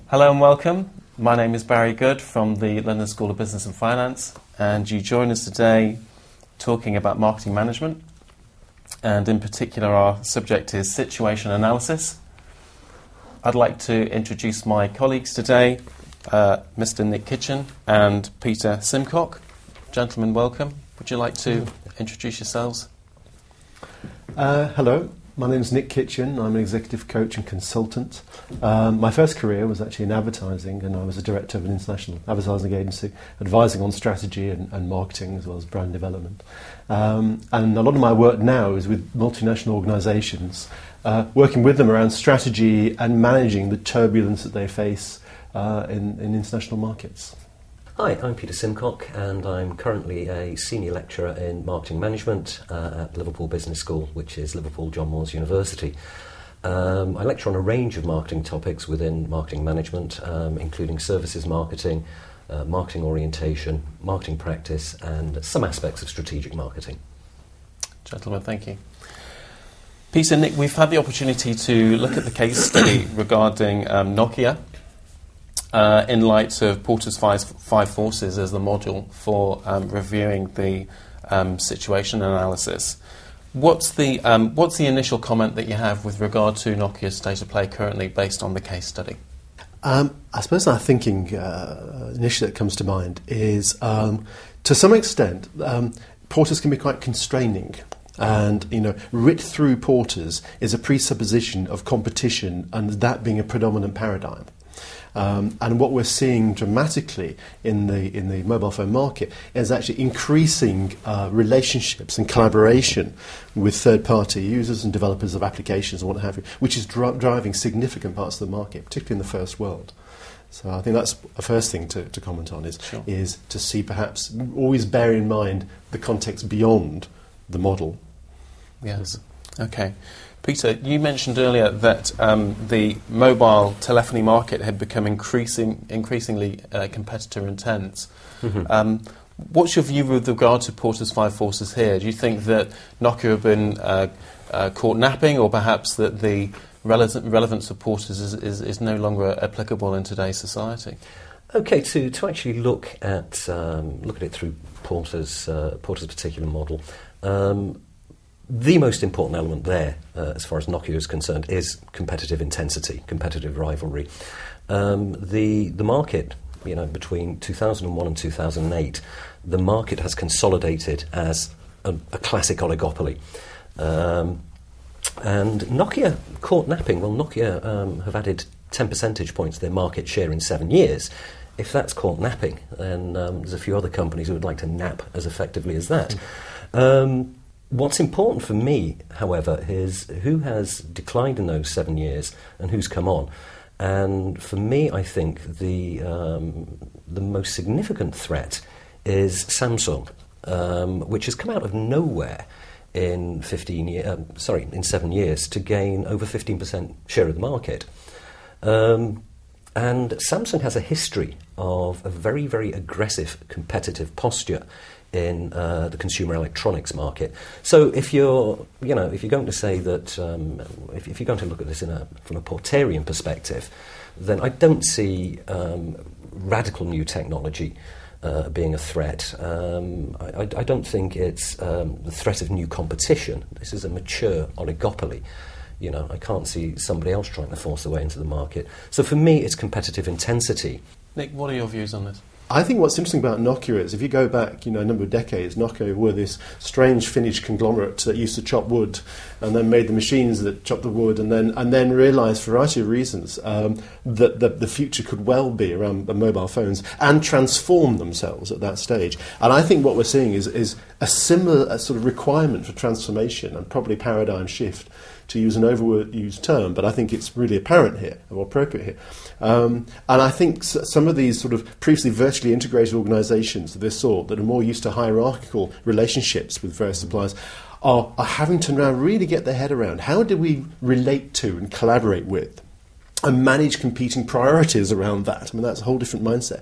Hello and welcome. My name is Barry Good from the London School of Business and Finance, and you join us today talking about marketing management, and in particular our subject is situation analysis. I'd like to introduce my colleagues today, Mr. Nick Kitchen and Peter Simcock. Gentlemen, welcome. Would you like to introduce yourselves? Hello, my name is Nick Kitchen. I'm an executive coach and consultant. My first career was actually in advertising, and I was a director of an international advertising agency, advising on strategy and marketing as well as brand development. And a lot of my work now is with multinational organisations, working with them around strategy and managing the turbulence that they face in international markets. Hi, I'm Peter Simcock, and I'm currently a senior lecturer in marketing management at Liverpool Business School, which is Liverpool John Moores University. I lecture on a range of marketing topics within marketing management, including services marketing, marketing orientation, marketing practice, and some aspects of strategic marketing. Gentlemen, thank you. Peter, Nick, we've had the opportunity to look at the case study regarding Nokia. In light of Porter's five forces as the module for reviewing the situation analysis. What's the initial comment that you have with regard to Nokia's state of play currently based on the case study? I suppose our thinking initially that comes to mind is, to some extent, porters can be quite constraining. And, writ through porters is a presupposition of competition and that being a predominant paradigm. And what we're seeing dramatically in the mobile phone market is actually increasing relationships and collaboration with third-party users and developers of applications and what have you, which is driving significant parts of the market, particularly in the first world. So I think that's the first thing to comment on is to see, perhaps always bear in mind the context beyond the model. Yes. Okay. Peter, you mentioned earlier that the mobile telephony market had become increasingly competitor intense. Mm-hmm. What's your view with regard to Porter's five forces here? Do you think that Nokia have been caught napping, or perhaps that the relevance of Porter's is no longer applicable in today's society? Okay, to actually look at it through Porter's particular model. The most important element there, as far as Nokia is concerned, is competitive intensity, competitive rivalry. The market, between 2001 and 2008, the market has consolidated as a classic oligopoly. And Nokia caught napping. Well, Nokia have added 10 percentage points to their market share in 7 years. If that's caught napping, then there's a few other companies who would like to nap as effectively as that. What's important for me, however, is who has declined in those 7 years and who's come on. And for me, I think the most significant threat is Samsung, which has come out of nowhere in 7 years to gain over 15% share of the market. And Samsung has a history of a very, very aggressive competitive posture in the consumer electronics market. So if you're going to say that, if you're going to look at this from a Porterian perspective, then I don't see radical new technology being a threat. I don't think it's the threat of new competition. This is a mature oligopoly. I can't see somebody else trying to force their way into the market. So for me, it's competitive intensity. Nick, what are your views on this? I think what's interesting about Nokia is, if you go back, a number of decades, Nokia were this strange Finnish conglomerate that used to chop wood, and then made the machines that chopped the wood, and then realised, for a variety of reasons, that the future could well be around mobile phones, and transform themselves at that stage. And I think what we're seeing is a similar sort of requirement for transformation and probably paradigm shift, to use an overused term, but I think it's really apparent here, or appropriate here. And I think some of these sort of previously vertically integrated organisations of this sort, that are more used to hierarchical relationships with various suppliers, are having to now really get their head around, how do we relate to and collaborate with and manage competing priorities around that. I mean, that's a whole different mindset.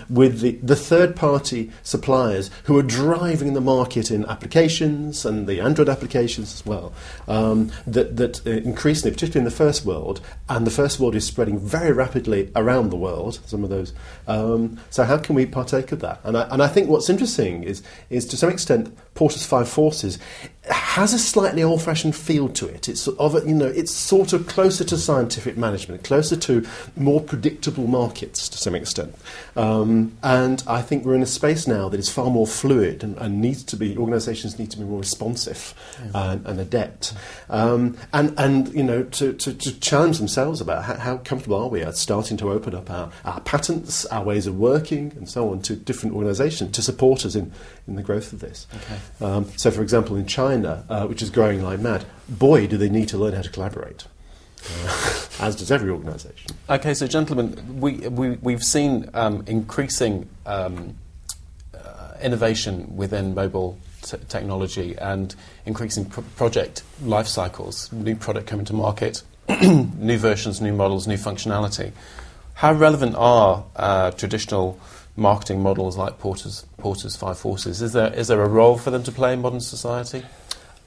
With the third-party suppliers who are driving the market in applications and the Android applications as well, that increasingly, particularly in the first world, and the first world is spreading very rapidly around the world, some of those. So how can we partake of that? And I think what's interesting is to some extent, Porter's Five Forces has a slightly old-fashioned feel to it. It's sort of closer to scientific management, closer to more predictable markets to some extent. And I think we're in a space now that is far more fluid and needs to be, organisations need to be more responsive and adept. To challenge themselves about how comfortable are we at starting to open up our patents, our ways of working, and so on to different organisations to support us in the growth of this. Okay. So, for example, in China, which is growing like mad, boy, do they need to learn how to collaborate. As does every organisation. Okay, so gentlemen, we've seen increasing innovation within mobile technology and increasing project life cycles, new product coming to market, new versions, new models, new functionality. How relevant are traditional marketing models like Porter's Five Forces? Is there a role for them to play in modern society?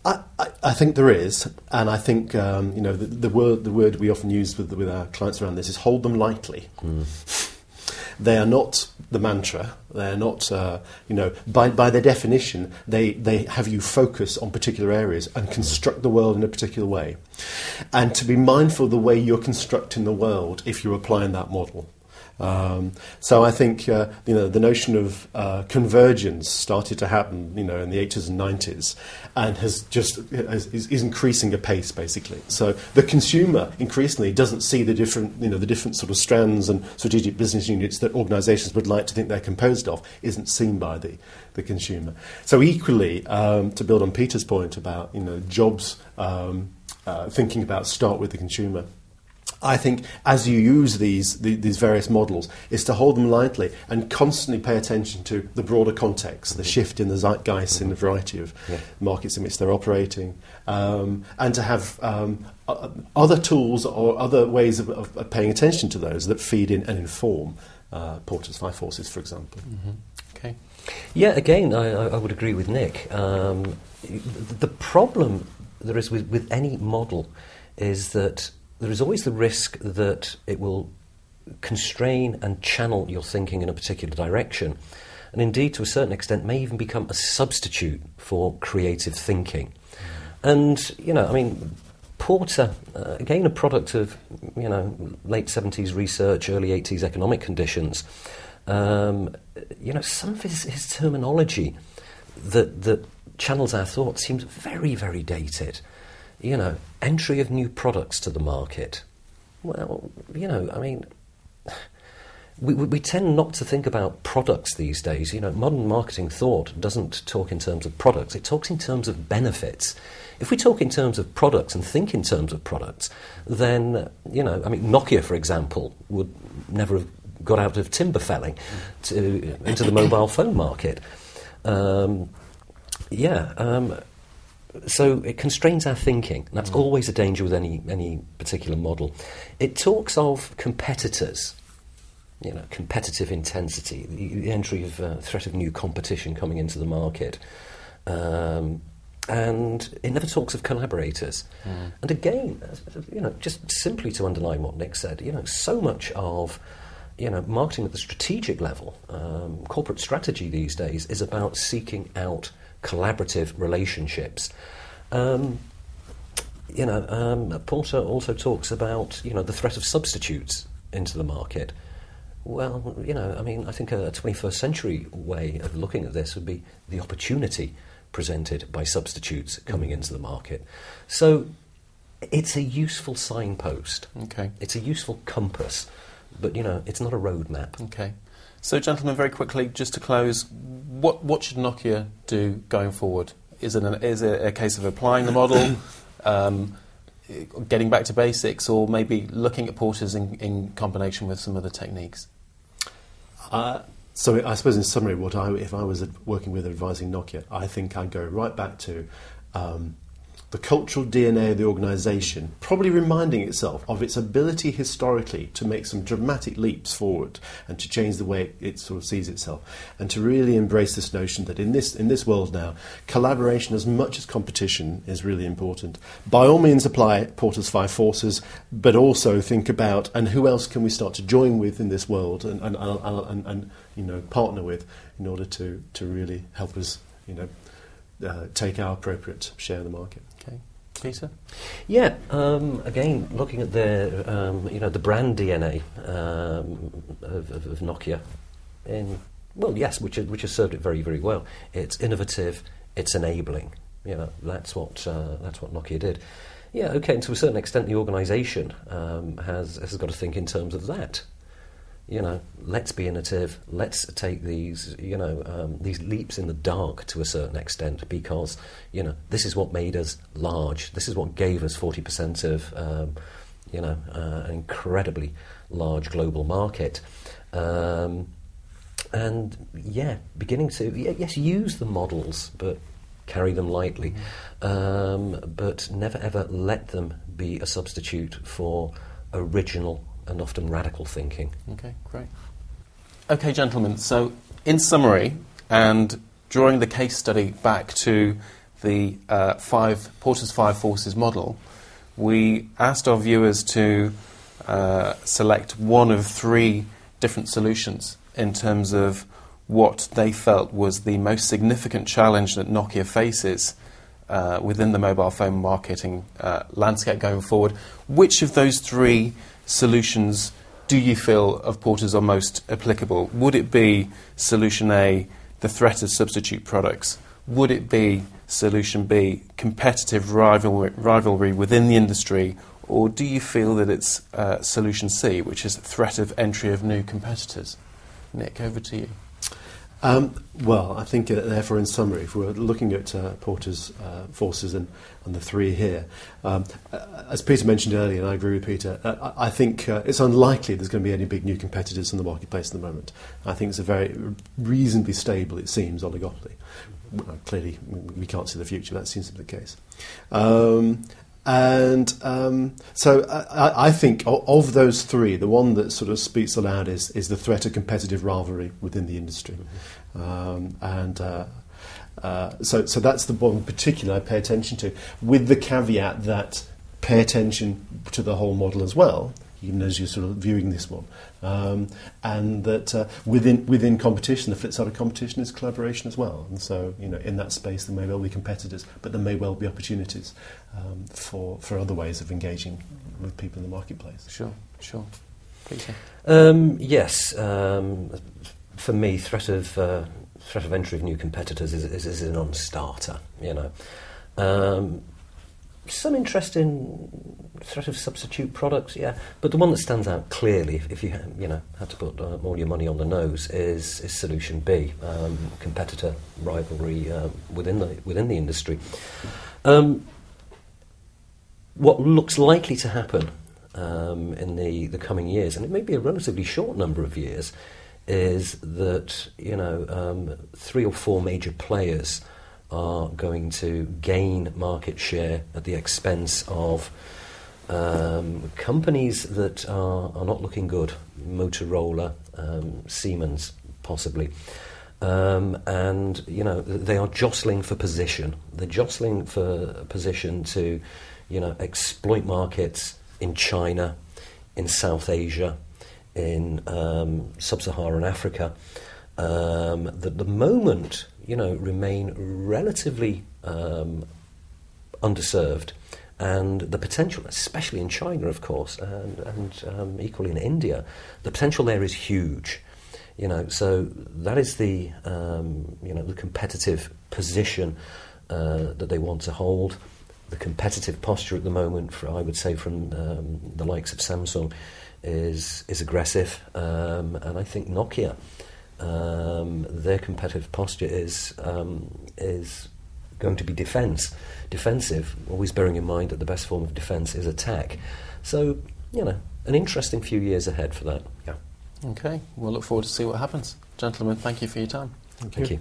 I think there is, and I think the word we often use with our clients around this is hold them lightly. They are not the mantra. They are not, by their definition, they have you focus on particular areas and construct the world in a particular way, and to be mindful of the way you're constructing the world if you're applying that model. So I think the notion of convergence started to happen in the 80s and 90s, and is increasing apace basically. So the consumer increasingly doesn't see the different sort of strands and strategic business units that organisations would like to think they're composed of, isn't seen by the consumer. So equally, to build on Peter's point about jobs, thinking about start with the consumer. I think as you use these various models is to hold them lightly and constantly pay attention to the broader context, the shift in the zeitgeist in the variety of markets in which they're operating, and to have other tools or other ways of paying attention to those that feed in and inform Porter's Five Forces, for example. Mm-hmm. Okay. Yeah, again, I would agree with Nick. The problem there is with any model is that there is always the risk that it will constrain and channel your thinking in a particular direction, and indeed, to a certain extent, may even become a substitute for creative thinking. And, Porter, again, a product of, late 70s research, early 80s economic conditions, some of his terminology that channels our thoughts seems very, very dated. Entry of new products to the market. Well, we tend not to think about products these days. Modern marketing thought doesn't talk in terms of products. It talks in terms of benefits. If we talk in terms of products and think in terms of products, then, Nokia, for example, would never have got out of timber felling into the mobile phone market. So it constrains our thinking. That's always a danger with any particular model. It talks of competitors, competitive intensity, the entry of threat of new competition coming into the market. And it never talks of collaborators. And again, just simply to underline what Nick said, so much of marketing at the strategic level, corporate strategy these days is about seeking out collaborative relationships. Porter also talks about the threat of substitutes into the market. Well, I think a 21st century way of looking at this would be the opportunity presented by substitutes coming into the market. So it's a useful signpost. Okay. It's a useful compass, but it's not a roadmap. Okay. So, gentlemen, very quickly, just to close, what should Nokia do going forward? Is it a case of applying the model, getting back to basics, or maybe looking at Porter's in combination with some other techniques? So, I suppose in summary, if I was working with advising Nokia, I think I'd go right back to the cultural DNA of the organisation, probably reminding itself of its ability historically to make some dramatic leaps forward and to change the way it sort of sees itself, and to really embrace this notion that in this world now, collaboration as much as competition is really important. By all means apply Porter's 5 forces, but also think about, and who else can we start to join with in this world and partner with in order to really help us take our appropriate share of the market. Okay, Peter? Yeah, again, looking at the brand DNA of Nokia, which has served it very, very well. It's innovative, it's enabling. That's what Nokia did. Yeah, okay, and to a certain extent, the organisation has got to think in terms of that. Let's be innovative. Let's take these leaps in the dark to a certain extent, because this is what made us large. This is what gave us 40% of an incredibly large global market. Beginning to use the models, but carry them lightly, but never ever let them be a substitute for original and often radical thinking. Okay, great. Okay, gentlemen, so in summary, and drawing the case study back to the Porter's 5 forces model, we asked our viewers to select one of 3 different solutions in terms of what they felt was the most significant challenge that Nokia faces within the mobile phone marketing landscape going forward. Which of those 3 solutions do you feel of Porter's are most applicable? Would it be solution A, the threat of substitute products? Would it be solution B, competitive rivalry within the industry? Or do you feel that it's solution C, which is threat of entry of new competitors? Nick, over to you. Well, I think, therefore, in summary, if we're looking at Porter's forces and the 3 here, as Peter mentioned earlier, and I agree with Peter, I think it's unlikely there's going to be any big new competitors in the marketplace at the moment. I think it's a very reasonably stable, it seems, oligopoly. Clearly, we can't see the future, that seems to be the case. So I think of those 3, the one that sort of speaks aloud is the threat of competitive rivalry within the industry. So that's the one in particular I pay attention to, with the caveat that pay attention to the whole model as well, even as you're sort of viewing this one. And that within competition, the flip side of competition is collaboration as well. And so, in that space there may well be competitors, but there may well be opportunities for other ways of engaging with people in the marketplace. Sure. Peter? Yes. For me, threat of entry of new competitors is a non-starter. Some interest in threat of substitute products, yeah, but the one that stands out clearly, if you had to put all your money on the nose, is solution B, competitor rivalry within the industry. What looks likely to happen in the coming years, and it may be a relatively short number of years, is that 3 or 4 major players are going to gain market share at the expense of companies that are not looking good, Motorola, Siemens, possibly. And they are jostling for position. They're jostling for position to exploit markets in China, in South Asia, in sub-Saharan Africa, that at the moment remain relatively underserved, and the potential, especially in China, of course, and equally in India, the potential there is huge. So that is the the competitive position that they want to hold. The competitive posture at the moment, I would say, from the likes of Samsung, is aggressive, and I think Nokia, their competitive posture is going to be defensive, always bearing in mind that the best form of defence is attack. So, an interesting few years ahead for that. Yeah. Okay, we'll look forward to see what happens. Gentlemen, thank you for your time. Thank you.